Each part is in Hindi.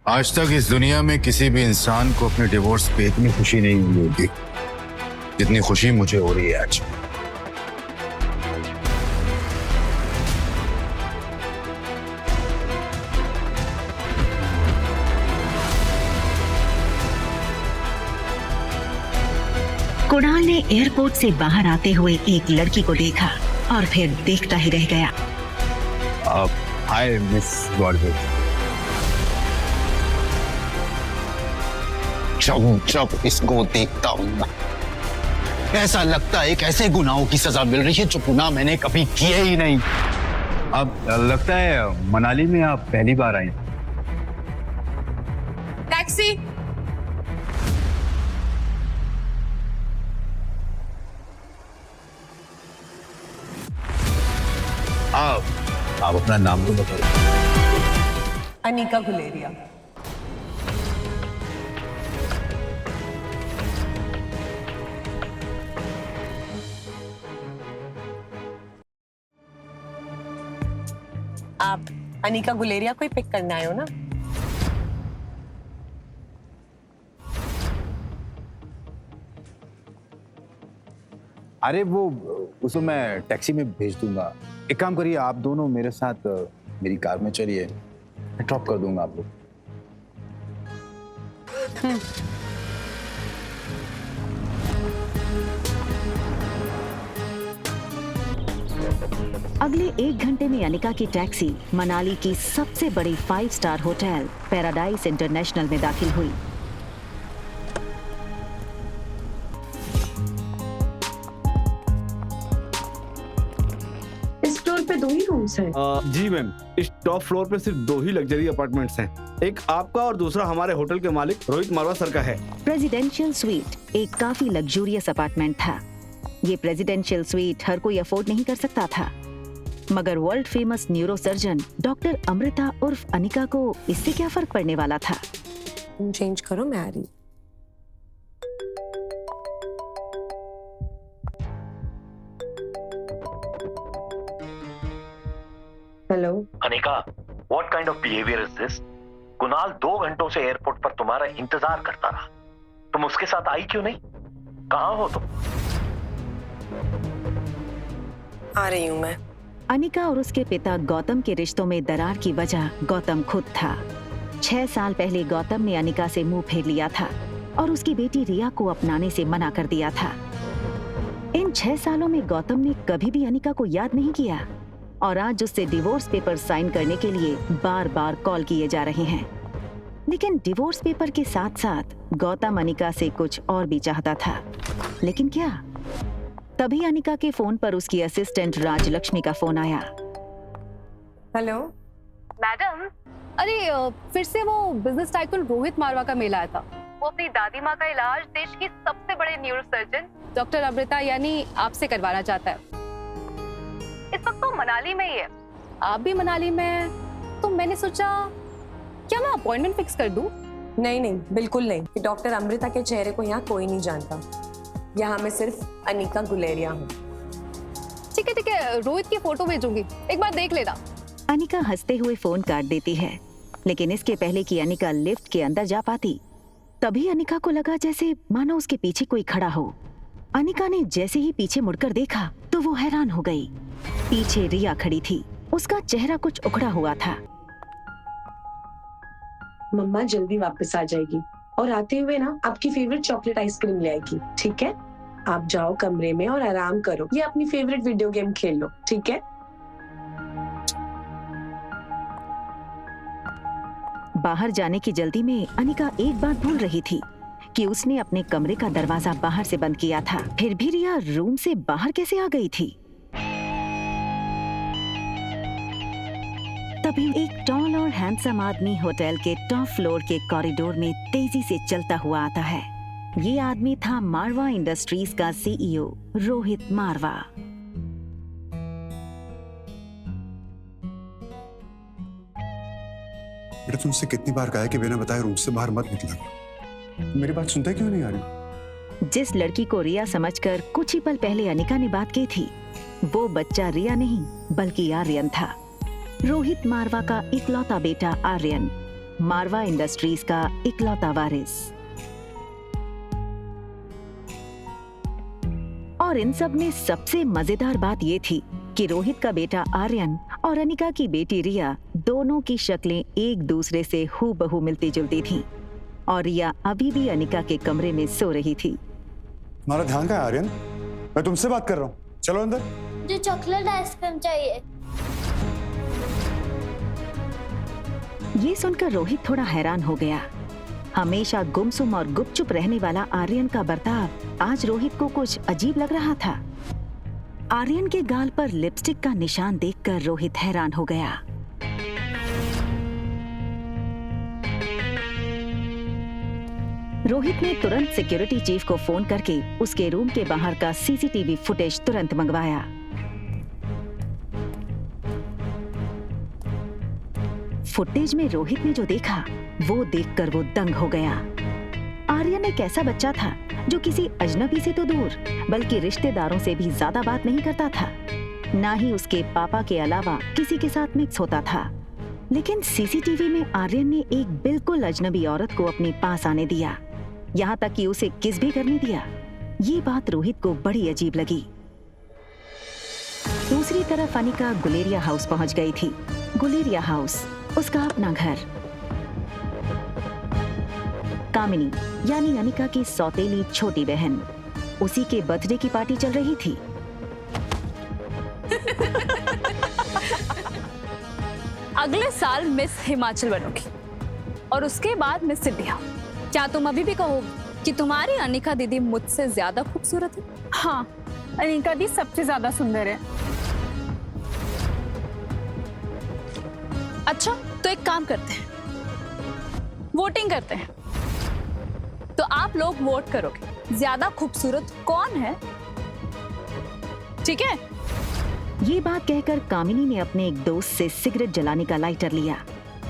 आज तक इस दुनिया में किसी भी इंसान को अपने डिवोर्स पे इतनी खुशी नहीं हुई होगी जितनी खुशी मुझे हो रही है आज। कुणाल ने एयरपोर्ट से बाहर आते हुए एक लड़की को देखा और फिर देखता ही रह गया। Hi Miss Godwill. जब इसको देखता हूँ ऐसा लगता है कैसे गुनाहों की सजा मिल रही है जो गुनाह मैंने कभी किए ही नहीं। अब लगता है मनाली में आप पहली बार आए। टैक्सी। आप अपना नाम तो बताओ। अनिका गुलेरिया। आप अनिका गुलेरिया को ही पिक करने आए हो ना? अरे वो उसको मैं टैक्सी में भेज दूंगा। एक काम करिए, आप दोनों मेरे साथ मेरी कार में चलिए, मैं ड्रॉप कर दूंगा आपको। अगले 1 घंटे में अनिका की टैक्सी मनाली की सबसे बड़ी 5 स्टार होटल पैराडाइज इंटरनेशनल में दाखिल हुई। इस फ्लोर पे 2 ही रूम्स हैं। जी मैम, इस टॉप फ्लोर पे सिर्फ 2 ही लग्जरी अपार्टमेंट्स हैं। एक आपका और दूसरा हमारे होटल के मालिक रोहित मारवा सर का है। प्रेसिडेंशियल स्वीट एक काफी लग्जूरियस अपार्टमेंट था। ये प्रेसिडेंशियल स्वीट हर कोई अफोर्ड नहीं कर सकता था, मगर world famous neurosurgeon doctor Amrita उर्फ अनिका को इससे क्या फर्क पड़ने वाला था। तुम चेंज करो, मैं आ रही। Hello Anika, what kind of behavior is this? Kunal 2 घंटों से एयरपोर्ट पर तुम्हारा इंतजार करता रहा। तुम उसके साथ आई क्यों नहीं? कहाँ हो तुम? आ रही हूँ मैं। अनिका और उसके पिता गौतम के रिश्तों में दरार की वजह गौतम खुद था। 6 साल पहले गौतम ने अनिका से मुंह फेर लिया था और उसकी बेटी रिया को अपनाने से मना कर दिया था। इन 6 सालों में गौतम ने कभी भी अनिका को याद नहीं किया और आज उससे डिवोर्स पेपर साइन करने के लिए बार बार कॉल किए जा रहे हैं। लेकिन डिवोर्स पेपर के साथ साथ गौतम अनिका से कुछ और भी चाहता था। लेकिन क्या? तभी अनिका के फोन पर उसकी असिस्टेंट राजलक्ष्मी का फोन आया। हेलो मैडम, अरे फिर से वो बिजनेस टाइकून रोहित मारवा का मेल आया था। वो अपनी दादी माँ का इलाज देश की सबसे बड़े न्यूरोसर्जन डॉक्टर अमृता यानी आपसे करवाना चाहता है। इस वक्त तो मनाली में ही है, आप भी मनाली में हैं, तो मैंने सोचा क्या मैं अपॉइंटमेंट फिक्स कर दूं? नहीं नहीं, बिल्कुल नहीं। डॉक्टर अमृता के चेहरे को यहाँ कोई नहीं जानता। यहाँ मैं सिर्फ अनिका गुलेरिया हूँ। ठीक है, रोहित की फोटो भेजूंगी, एक बार देख लेना। अनिका हंसते हुए फोन काट देती है, लेकिन इसके पहले कि अनिका लिफ्ट के अंदर जा पाती, तभी अनिका को लगा जैसे मानो उसके पीछे कोई खड़ा हो। अनिका ने जैसे ही पीछे मुड़कर देखा तो वो हैरान हो गई। पीछे रिया खड़ी थी, उसका चेहरा कुछ उखड़ा हुआ था। मम्मा जल्दी वापस आ जाएगी और आते हुए ना आपकी फेवरेट चॉकलेट आइसक्रीम ले आएगी, ठीक है? आप जाओ कमरे में और आराम करो या अपनी फेवरेट वीडियो गेम खेल लो, ठीक है? बाहर जाने की जल्दी में अनिका एक बात भूल रही थी कि उसने अपने कमरे का दरवाजा बाहर से बंद किया था। फिर भी रिया रूम से बाहर कैसे आ गई थी? तभी एक टॉल और हैंडसम आदमी होटल के टॉप फ्लोर के कॉरिडोर में तेजी से चलता हुआ आता है। ये आदमी था मारवा इंडस्ट्रीज का सीईओ रोहित मारवा। बेटा तुमसे कितनी बार कहा है कि बिना बताए रूम से बाहर मत निकला करो। मेरी बात सुनते क्यों नहीं आ रही? जिस लड़की को रिया समझकर कुछ ही पल पहले अनिका ने बात की थी, वो बच्चा रिया नहीं बल्कि आर्यन था। रोहित मारवा का इकलौता बेटा आर्यन मारवा इंडस्ट्रीज का इकलौता वारिस। और इन सब में सबसे मजेदार बात ये थी कि रोहित का बेटा आर्यन और अनिका की बेटी रिया दोनों की शक्लें एक दूसरे से हूबहू मिलती जुलती थीं और रिया अभी भी अनिका के कमरे में सो रही थी। तुम्हारा ध्यान कहाँ है आर्यन? मैं तुमसे बात कर रहा हूँ, चलो अंदर। मुझे चॉकलेट आइसक्रीम चाहिए। ये सुनकर रोहित थोड़ा हैरान हो गया। हमेशा गुमसुम और गुपचुप रहने वाला आर्यन का बर्ताव आज रोहित को कुछ अजीब लग रहा था। आर्यन के गाल पर लिपस्टिक का निशान देखकर रोहित हैरान हो गया। रोहित ने तुरंत सिक्योरिटी चीफ को फोन करके उसके रूम के बाहर का सीसीटीवी फुटेज तुरंत मंगवाया। फुटेज में रोहित ने जो देखा वो देखकर वो दंग हो गया। आर्यन एक ऐसा बच्चा था जो किसी अजनबी से तो दूर बल्कि रिश्तेदारों से भी ज्यादा बात नहीं करता था, ना ही उसके पापा के अलावा किसी के साथ मिक्स होता था। लेकिन सीसीटीवी में आर्यन ने एक बिल्कुल अजनबी औरत को अपने पास आने दिया, यहाँ तक कि उसे किस भी करने दिया। ये बात रोहित को बड़ी अजीब लगी। दूसरी तरफ अनिका गुलेरिया हाउस पहुंच गई थी। गुलेरिया हाउस उसका अपना घर। कामिनी यानी अनिका की सौतेली छोटी बहन, उसी के बर्थडे की पार्टी चल रही थी। अगले साल मिस हिमाचल बनोगी और उसके बाद मिस इंडिया। क्या तुम अभी भी कहोगी कि तुम्हारी अनिका दीदी मुझसे ज्यादा खूबसूरत है? हाँ, अनिका दी सबसे ज्यादा सुंदर है। अच्छा, तो एक काम करते हैं, वोटिंग करते हैं। तो आप लोग वोट करोगे ज्यादा खूबसूरत कौन है, ठीक है? ये बात कहकर कामिनी ने अपने एक दोस्त से सिगरेट जलाने का लाइटर लिया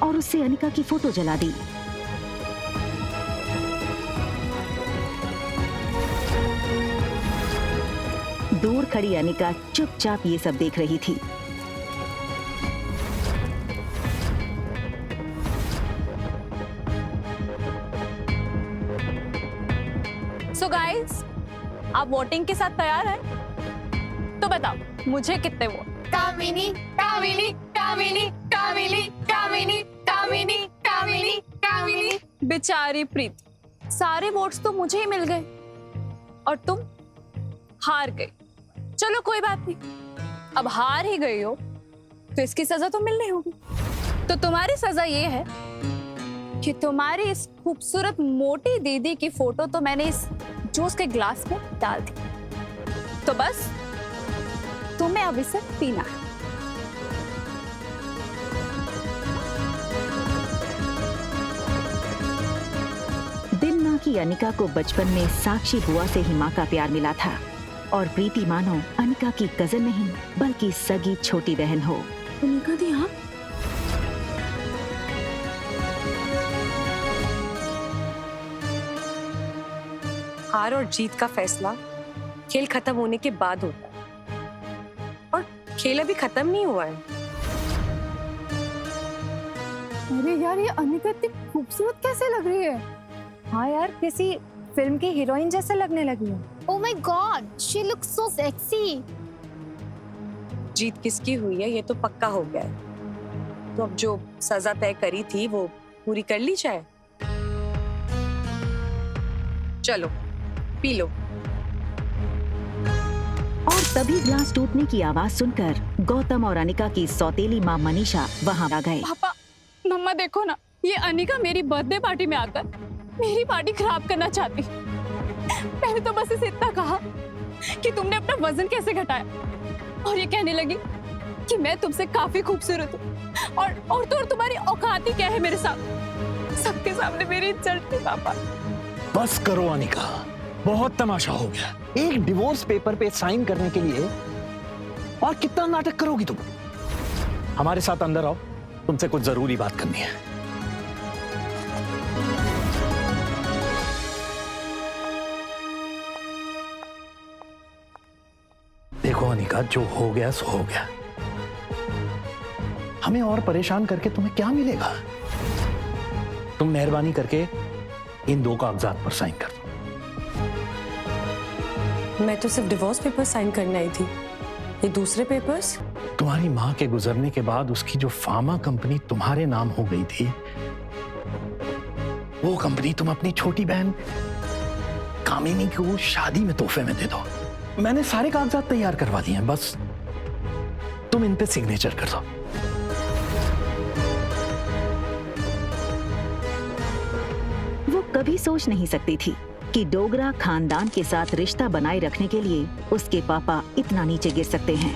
और उससे अनिका की फोटो जला दी। दूर खड़ी अनिका चुपचाप ये सब देख रही थी। सो गाइस, आप वोटिंग के साथ तैयार हैं? तो बताओ मुझे कितने वोट? कामिनी, कामिनी, कामिनी, कामिनी, कामिनी, कामिनी, कामिनी, कामिनी। बेचारी प्रीति, सारे वोट्स तो मुझे ही मिल गए और तुम हार गई। चलो कोई बात नहीं, अब हार ही गई हो तो इसकी सजा तो मिलनी होगी। तो तुम्हारी सजा ये है कि तुम्हारी इस खूबसूरत मोटी दीदी की फोटो तो मैंने इस जूस के ग्लास में डाल दी, तो बस तुम्हें अब इसे पीना है। दिन माँ की अनिका को बचपन में साक्षी बुआ से ही माँ का प्यार मिला था और प्रीति मानो अनिका की कजन नहीं बल्कि सगी छोटी बहन हो। अनिका दी, हाँ? हार और जीत का फैसला खेल खत्म होने के बाद होता है और खेल अभी खत्म नहीं हुआ है। अरे यार, ये अनिका इतनी खूबसूरत कैसे लग रही है? हाँ यार, किसी फिल्म की हीरोइन जैसे लगने लगी है। Oh my God, she looks so sexy. जीत किसकी हुई है ये तो पक्का हो गया है, तो अब जो सजा तय करी थी वो पूरी कर ली जाए। चलो पी लो। और तभी ग्लास टूटने की आवाज सुनकर गौतम और अनिका की सौतेली माँ मनीषा वहां आ गए। पापा, मम्मा देखो ना, ये अनिका मेरी बर्थडे पार्टी में आकर मेरी पार्टी खराब करना चाहती। मैंने तो बस इसे इतना कहा कि तुमने अपना वजन कैसे घटाया, और ये कहने लगी कि मैं तुमसे काफी खूबसूरत हूँ और तो तुम्हारी औकात ही क्या है मेरे साथ। सबके सामने मेरी इज्जत थी। पापा बस करो अनिका, बहुत तमाशा हो गया। एक डिवोर्स पेपर पे साइन करने के लिए और कितना नाटक करोगी तुम? हमारे साथ अंदर आओ, तुमसे कुछ जरूरी बात करनी है। देखो अनिका, जो हो गया सो हो गया। हमें और परेशान करके तुम्हें क्या मिलेगा? तुम मेहरबानी करके इन 2 कागजात पर साइन कर दो। मैं तो सिर्फ डिवोर्स पेपर साइन करने आई थी, ये दूसरे पेपर्स? तुम्हारी माँ के गुजरने के बाद उसकी जो फार्मा कंपनी तुम्हारे नाम हो गई थी, वो कंपनी तुम अपनी छोटी बहन कामिनी को शादी में तोहफे में दे दो। मैंने सारे कागजात तैयार करवा दिए हैं, बस तुम इन पे सिग्नेचर कर दो। वो कभी सोच नहीं सकती थी कि डोगरा खानदान के साथ रिश्ता बनाए रखने के लिए उसके पापा इतना नीचे गिर सकते हैं।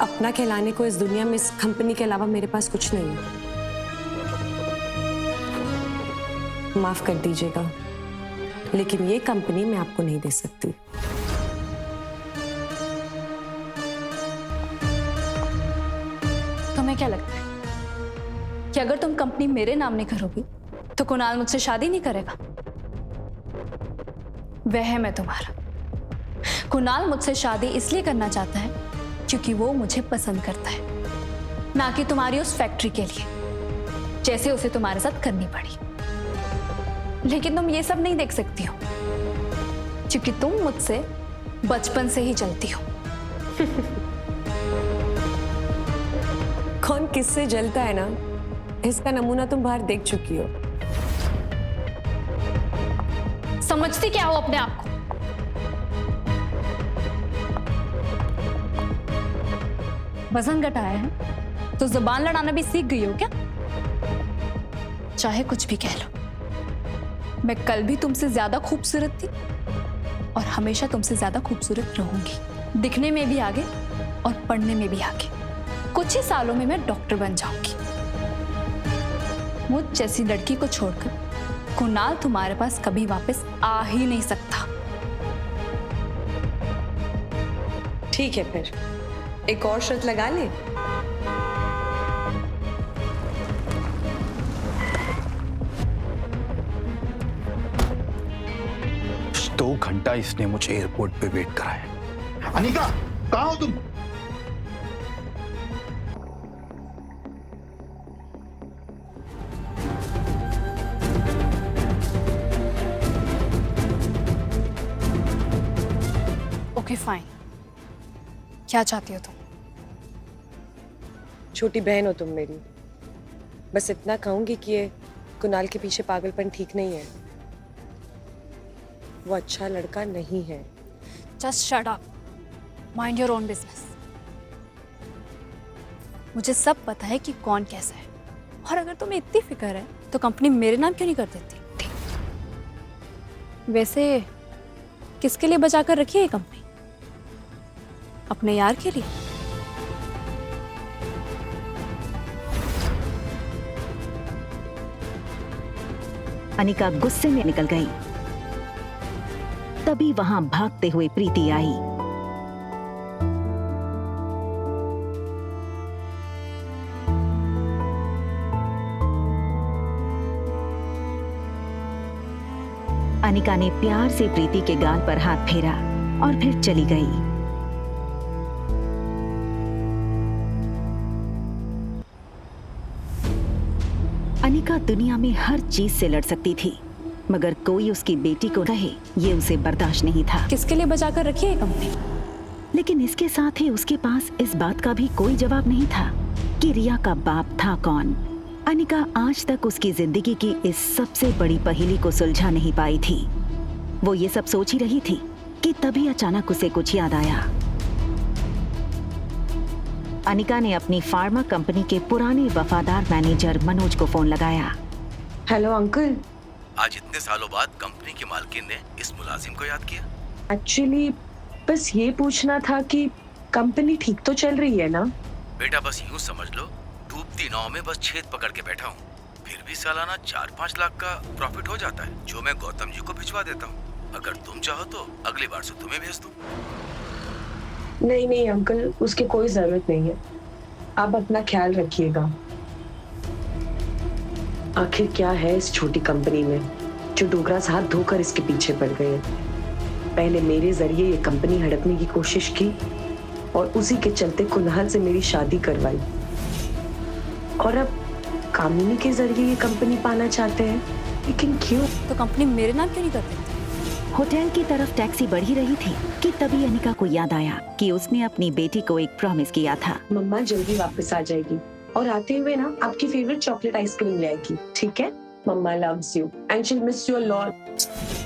अपना कहलाने को इस दुनिया में इस कंपनी के अलावा मेरे पास कुछ नहीं है। माफ कर दीजिएगा, लेकिन ये कंपनी मैं आपको नहीं दे सकती। तुम्हें क्या लगता है कि अगर तुम कंपनी मेरे नाम नहीं करोगी तो कुणाल मुझसे शादी नहीं करेगा? वह मैं तुम्हारा। कुणाल मुझसे शादी इसलिए करना चाहता है क्योंकि वो मुझे पसंद करता है, ना कि तुम्हारी उस फैक्ट्री के लिए, जैसे उसे तुम्हारे साथ करनी पड़ी। लेकिन तुम ये सब नहीं देख सकती हो क्योंकि तुम मुझसे बचपन से ही चलती हो। कौन किससे जलता है ना, इसका नमूना तुम बाहर देख चुकी हो। समझती क्या हो अपने आप को? वजन घटाया है तो जुबान लड़ाना भी सीख गई हो क्या? चाहे कुछ भी कह लो, मैं कल भी तुमसे ज्यादा खूबसूरत थी और हमेशा तुमसे ज्यादा खूबसूरत रहूंगी। दिखने में भी आगे और पढ़ने में भी आगे। कुछ ही सालों में मैं डॉक्टर बन जाऊंगी। मुझ जैसी लड़की को छोड़कर कुणाल तुम्हारे पास कभी वापस आ ही नहीं सकता। ठीक है, फिर एक और शर्त लगा ले। दो घंटा इसने मुझे एयरपोर्ट पे वेट कराया। अनिका, कहाँ हो तुम? ओके फाइन, क्या चाहती हो तुम? छोटी बहन हो तुम मेरी, बस इतना कहूंगी कि ये कुणाल के पीछे पागलपन ठीक नहीं है। वो अच्छा लड़का नहीं है। Just shut up, mind your own business. मुझे सब पता है कि कौन कैसा है, और अगर तुम्हें इतनी फिक्र है तो कंपनी मेरे नाम क्यों नहीं कर देती? वैसे किसके लिए बचा कर रखी है ये कंपनी? अपने यार के लिए? अनिका गुस्से में निकल गई। तभी वहां भागते हुए प्रीति आई। अनिका ने प्यार से प्रीति के गाल पर हाथ फेरा और फिर चली गई। अनिका दुनिया में हर चीज से लड़ सकती थी, मगर कोई उसकी बेटी को कहे ये उसे बर्दाश्त नहीं था। किसके लिए बचा कर रखी है कंपनी? लेकिन इसके साथ ही उसके पास इस बात का भी कोई जवाब नहीं था कि रिया का बाप था कौन। अनिका आज तक उसकी जिंदगी की इस सबसे बड़ी पहेली को सुलझा नहीं पाई थी। वो ये सब सोच ही रही थी कि तभी अचानक उसे कुछ याद आया। अनिका ने अपनी फार्मा कंपनी के पुराने वफादार मैनेजर मनोज को फोन लगाया। Hello uncle. आज इतने सालों बाद कंपनी के मालकिन ने इस मुलाजिम को याद किया? एक्चुअली बस ये पूछना था कि कंपनी ठीक तो चल रही है ना? बेटा बस यूं समझ लो, डूबती नाव में बस छेद पकड़ के बैठा हूँ। फिर भी सालाना 4-5 लाख का प्रॉफिट हो जाता है, जो मैं गौतम जी को भिजवा देता हूँ। अगर तुम चाहो तो अगली बार से तुम्हें भेज दूँ। नहीं नहीं अंकल, उसकी कोई जरूरत नहीं है। आप अपना ख्याल रखिएगा। आखिर क्या है इस छोटी कंपनी में जो डोगरास हाथ धोकर इसके पीछे पड़ गए हैं। पहले मेरे जरिए ये कंपनी हड़पने की कोशिश की और उसी के चलते कुनाल से मेरी शादी करवाई, और अब कामिनी के जरिए ये कंपनी पाना चाहते हैं। लेकिन क्यों? तो कंपनी मेरे नाम क्यों नहीं करते? होटल की तरफ टैक्सी बढ़ी रही थी कि तभी अनिका को याद आया कि उसने अपनी बेटी को एक प्रॉमिस किया था। मम्मा जल्दी वापस आ जाएगी और आते हुए ना आपकी फेवरेट चॉकलेट आइसक्रीम ले आएगी, ठीक है? Mama loves you and she will miss you a lot.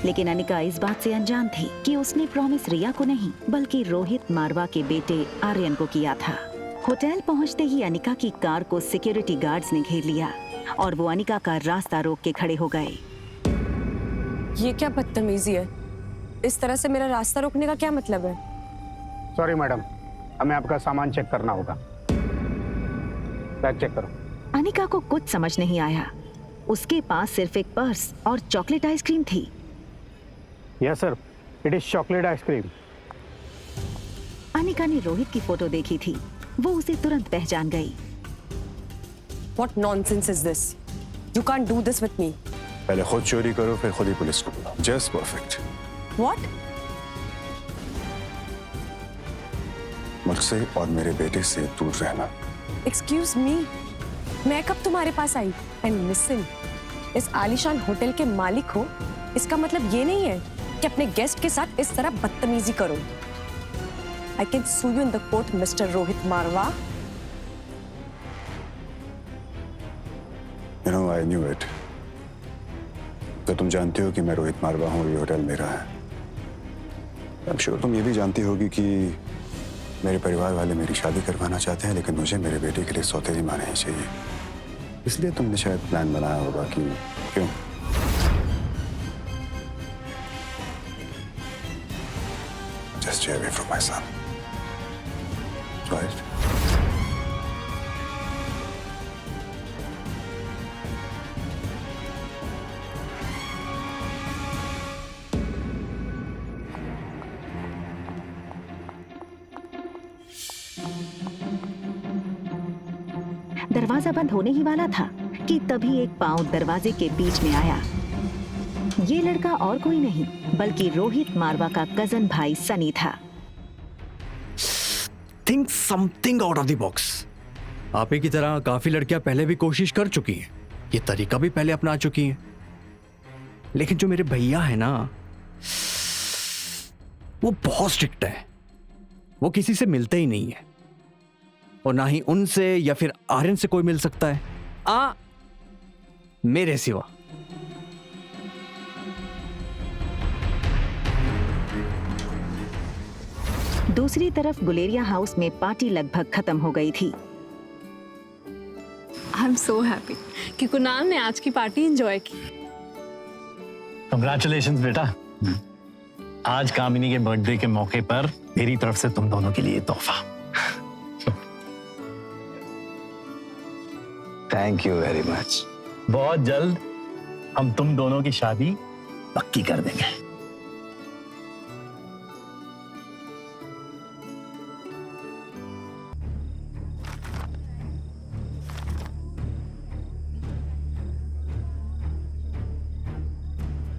लेकिन अनिका इस बात से अनजान थी कि उसने प्रॉमिस रिया को नहीं बल्कि रोहित मारवा के बेटे आर्यन को किया था। होटल पहुंचते ही अनिका की कार को सिक्योरिटी गार्ड्स ने घेर लिया और वो अनिका का रास्ता रोक के खड़े हो गए। ये क्या बदतमीजी है? इस तरह से मेरा रास्ता रोकने का क्या मतलब है? सॉरी मैडम, हमें आपका सामान चेक करना होगा। बैग चेक करो। अनिका को कुछ समझ नहीं आया। उसके पास सिर्फ एक पर्स और चॉकलेट आइसक्रीम थी। Yes sir, it is chocolate ice cream. Anika ने रोहित की फोटो देखी थी, वो उसे तुरंत पहचान गई। What nonsense is this? You can't do this with me. पहले खुद चोरी करो फिर खुद ही पुलिस को बुलाओ। Just perfect. What? मुझसे और मेरे बेटे से दूर रहना। Excuse me. मैं कब तुम्हारे पास आई? And listen, इस आलीशान होटल के मालिक हो, इसका मतलब ये नहीं है कि अपने गेस्ट के साथ इस तरह बदतमीजी करो। I can sue you in the court, Mr. Rohit Marwa. You know, I knew it. तो तुम जानती हो कि मैं रोहित मारवा हूँ, ये होटल मेरा है। I'm sure तुम ये भी जानती होगी कि मेरे परिवार वाले मेरी शादी करवाना चाहते हैं, लेकिन मुझे मेरे बेटे के लिए सौतेली माँ नहीं चाहिए। इसलिए तुमने शायद प्लान बनाया होगा कि क्यों? Just stay away from my son. Right? दरवाजा बंद होने ही वाला था कि तभी एक पांव दरवाजे के बीच में आया। ये लड़का और कोई नहीं बल्कि रोहित मारवा का कजन भाई सनी था। Think something out of the box. आप ही की तरह काफी लड़कियां पहले भी कोशिश कर चुकी हैं, ये तरीका भी पहले अपना चुकी हैं, लेकिन जो मेरे भैया है ना, वो बहुत स्ट्रिक्ट है। वो किसी से मिलते ही नहीं है और ना ही उनसे या फिर आर्यन से कोई मिल सकता है, मेरे सिवा। दूसरी तरफ गुलेरिया हाउस में पार्टी लगभग खत्म हो गई थी। आई एम सो हैप्पी कि कुणाल ने आज की पार्टी एंजॉय की। कंग्रेचुलेशंस बेटा। आज कामिनी के बर्थडे के मौके पर मेरी तरफ से तुम दोनों के लिए तोहफा। Thank you very much. बहुत जल्द हम तुम दोनों की शादी पक्की कर देंगे।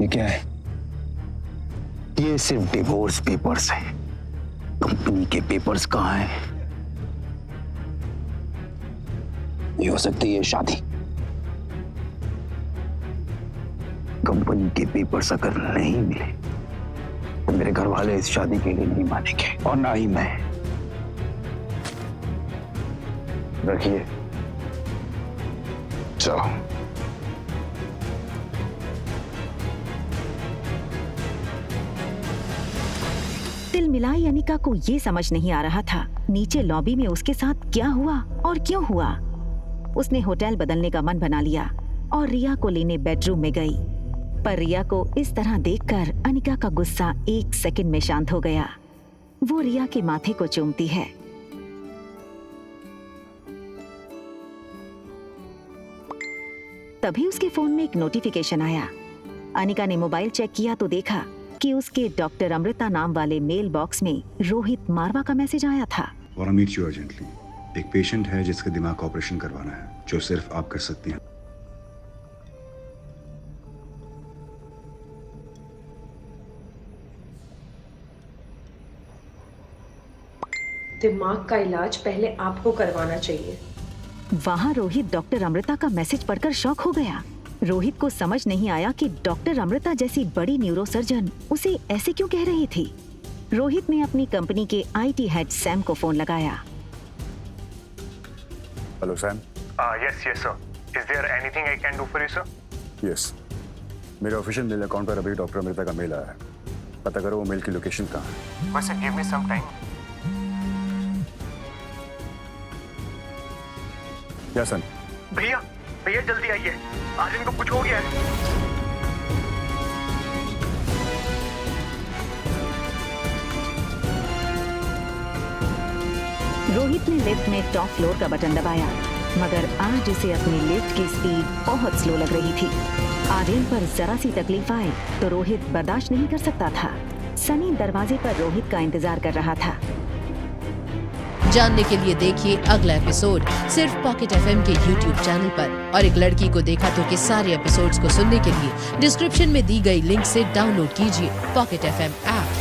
ये क्या है? ये सिर्फ डिवोर्स पेपर्स है। कंपनी के पेपर्स कहाँ हैं? ये हो सकती है शादी। कंपनी के पेपर्स अगर नहीं मिले तो मेरे घर वाले इस शादी के लिए नहीं मानेंगे और ना ही मैं। रखिए, चलो। तिलमिलाई अनिका को ये समझ नहीं आ रहा था नीचे लॉबी में उसके साथ क्या हुआ और क्यों हुआ। उसने होटल बदलने का मन बना लिया और रिया को लेने बेडरूम में गई, पर रिया को इस तरह देखकर अनिका का गुस्सा 1 सेकंड में शांत हो गया। वो रिया के माथे को चूमती है। तभी उसके फोन में एक नोटिफिकेशन आया। अनिका ने मोबाइल चेक किया तो देखा कि उसके डॉक्टर अमृता नाम वाले मेल बॉक्स में रोहित मारवा का मैसेज आया था। और मीट यू अर्जेंटली। एक पेशेंट है जिसका दिमाग का ऑपरेशन करवाना है, जो सिर्फ आप कर सकती हैं। दिमाग का इलाज पहले आपको करवाना चाहिए। वहाँ रोहित डॉक्टर अमृता का मैसेज पढ़कर शॉक हो गया। रोहित को समझ नहीं आया कि डॉक्टर अमृता जैसी बड़ी न्यूरोसर्जन उसे ऐसे क्यों कह रही थी। रोहित ने अपनी कंपनी के आईटी हेड सैम को फोन लगाया। Hello Sam. Yes sir. Is there anything I can do for you sir? Yes, मेरे ऑफिशियल मेल अकाउंट पर अभी डॉक्टर अमृता का मेल आया है। पता करो वो मेल की लोकेशन कहाँ है। बस गिव मी सम टाइम। या सन? भैया भैया जल्दी आइए, आज इनको कुछ हो गया है। रोहित ने लिफ्ट में टॉप फ्लोर का बटन दबाया, मगर आज उसे अपनी लिफ्ट की स्पीड बहुत स्लो लग रही थी। आर्यन पर जरा सी तकलीफ आए तो रोहित बर्दाश्त नहीं कर सकता था। सनी दरवाजे पर रोहित का इंतजार कर रहा था। जानने के लिए देखिए अगला एपिसोड सिर्फ पॉकेट एफएम के YouTube चैनल पर। और एक लड़की को देखा तो के सारे एपिसोड्स को सुनने के लिए डिस्क्रिप्शन में दी गई लिंक से डाउनलोड कीजिए पॉकेट एफएम ऐप।